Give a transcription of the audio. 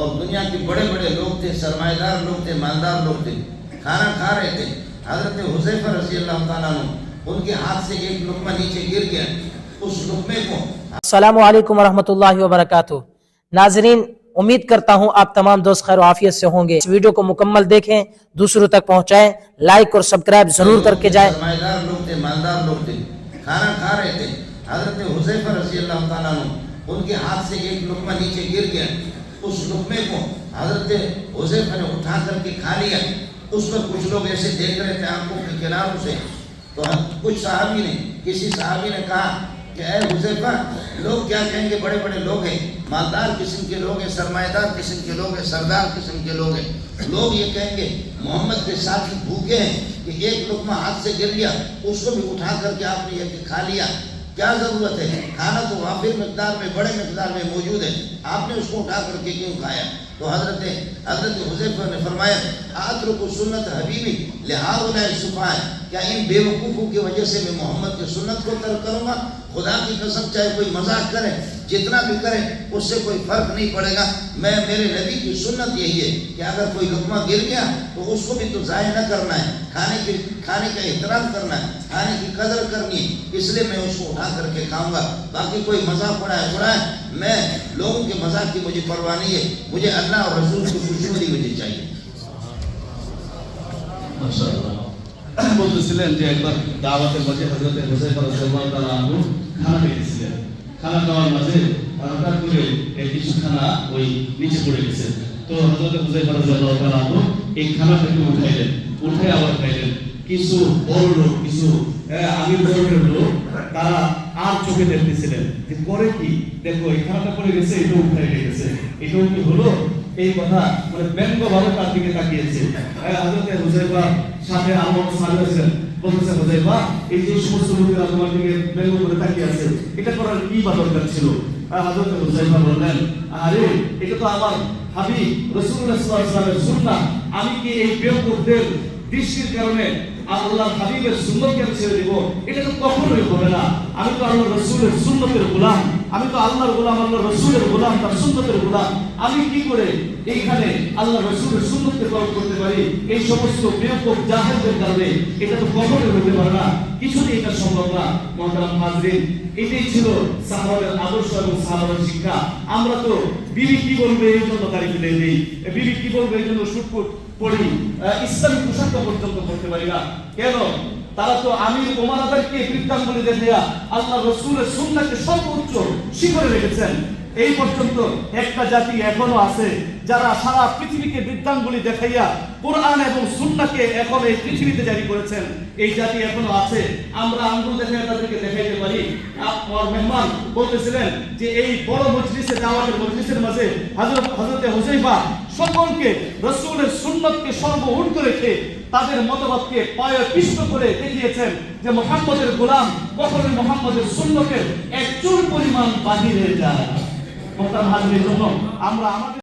और दुनिया के बड़े बड़े लोग थे, सरमाएदार लोग थे, मालदार लोग थे, खाना खा रहे थे। हजरत हुज़ैफा रज़ी अल्लाह ताला अन्हु उनके हाथ से एक लुक़मा नीचे गिर गया। उस लुक़मे को अस्सलामु अलैकुम वरहमतुल्लाहि वबरकातुहू। नाज़रीन, उम्मीद करता हूँ आप तमाम दोस्त खैर आफियत से होंगे। इस वीडियो को मुकम्मल देखें, दूसरों तक पहुँचाएं, लाइक और सब्सक्राइब जरूर करके जाएं। सरमाएदार लोग थे, मालदार लोग थे, खाना खा रहे थे। हजरत हुज़ैफा रज़ी अल्लाह ताला अन्हु उनके हाथ से एक लुक़मा नीचे गिर गया। उस लुक़मे को हजरत हुज़ैफा ने उठा करके खा लिया। उस पर कुछ लोग ऐसे देख रहे थे आंखों के किनारों से। तो कुछ सहाबी ने, किसी सहाबी ने कहा कि ऐ हुज़ैफा, लोग क्या कहेंगे, बड़े बड़े लोग हैं, मालदार किस्म के लोग हैं, सरमाएदार किस्म के लोग हैं, सरदार किस्म के लोग हैं, लोग ये कहेंगे मोहम्मद के साथ भूखे हैं कि एक लुक़मा हाथ से गिर गया, उसको भी उठा करके आपने ये खा लिया। क्या ज़रूरत है, खाना तो वाफिर मिक़दार में, बड़े मिक़दार में मौजूद है, आपने उसको उठा करके क्यों खाया? तो हज़रत हुज़ैफा ने फरमाया, आतरुकु सुन्नत हबीबी लिहाउलाए सुफ़ाह, क्या इन बेवकूफ़ों की वजह से मैं मोहम्मद की सुन्नत को तर्क करूँगा? खुदा की कसम, चाहे कोई मजाक करे, जितना भी करे, उससे कोई फ़र्क नहीं पड़ेगा। मेरे नबी की सुन्नत यही है कि अगर कोई लुक़मा गिर गया तो उसको भी तो ज़ाय न करना है, खाने का एहतराम करना है, खाने की कदर करनी है, इसलिए मैं उसको उठा करके खाऊंगा। बाकी कोई मजाक उड़ाए, मैं लोगों के मजाक की मुझे परवाह नहीं है, मुझे अल्लाह और रसूल की खुशनुदी मुझे चाहिए। বলতেছিলেন যে একবার দাওয়াতের মাঝে হযরত হুযায়ফা রাদিয়াল্লাহু তাআলা আনহু খানা খেয়েছিলেন। খানা খাওয়ার মাঝে হঠাৎ করে কিছু খানা ওই নিচে পড়ে গেছে। তো হযরত হুযায়ফা রাদিয়াল্লাহু তাআলা আনহু এই খানাটাকে উঠাইলেন, উঠাই আবার খাইলেন। কিছু বড় লোক, কিছু আমির বর্গের লোক, তারা আর চোখে দেখতেছিলেন যে পরে কি, দেখো এই খানাটা পড়ে গেছে, এটা উঠাই গেছে, এটাও কি হলো? এই কথা মানে ব্যঙ্গভাবে তার দিকে তাকিয়েছে। হযরত হুযায়ফা সাথে আরো সাহাবী ছিলেন, বলতেছে হুযায়ফা, এই যে সমস্ত লোকেরা তোমার দিকে ব্যঙ্গ করে তাকিয়ে আছে, এটা করার কি বা দরকার ছিল? হযরত হুযায়ফা বললেন, আরে এটা তো আমার হাবিব রাসূলুল্লাহ সাল্লাল্লাহু আলাইহি ওয়াসাল্লামের সুন্নাহ, আমি কি এই বেওকুফদের দৃষ্টির কারণে আল্লাহর হাবিবের সুন্নতকে ছেড়ে দেব? এটা তো কখনোই হবে না। আমি তো আল্লাহর রাসূলের সুন্নতের গোলাম, আমি তো আল্লাহর গোলাম, আল্লাহর রাসূলের গোলাম, তার সুন্নতের গোলাম। আমি কি করে এইখানে আল্লাহর রাসূলের সুন্নতকে পালন করতে পারি? এই সমস্ত বেওকুফ জাহেলদের কারণে এটা তো কখনোই হতে পারে না, কিছুতেই এটা সম্ভব না। মুহতারাম হাজরিন, এটাই ছিল সাহাবাদের আদর্শ এবং সাহাবাদের শিক্ষা। আমরা তো বিবি কি বলবে এই জন্য দাড়ি ফেলে দেই, বিবি কি বলবে এই জন্য শুটকুট পড়ি, ইসলামী পোশাক পর্যন্ত পড়তে পারি না। কেন? তারা তো আমির ওমরাদেরকে বৃদ্ধাঙ্গুলি দেখিয়া আল্লাহ রাসূলের সুন্নাহকে সর্বোচ্চ শিখরে রেখেছেন। এই পর্যন্ত একটা জাতি এখনো আছে যারা সারা পৃথিবীকে বৃদ্ধাঙ্গুলি দেখাইয়া কোরআন এবং সুন্নাহকে এখন এই পৃথিবীতে জারি করেছেন। এই জাতি এখনো আছে। আমরা আঙ্গুল দেখাইয়া তাদেরকে দেখাইতে পারি। আমার মেহমান বলতেছিলেন যে এই বড় মজলিসে, দাওয়াতের মজলিসের মাঝে হযরত হুযায়ফা সকলকে রাসূলের সুন্নাতকে সর্বোচ্চ রেখে তাদের মতবাদকে পায়ে পিষ্ট করে দেখিয়েছেন যে মুহাম্মদের গোলাম কখনোই মুহাম্মদের সুন্নতের এক চুল পরিমাণ বাহিরে যায় না। মুহতারাম হাজরিন, আমরা আমাদের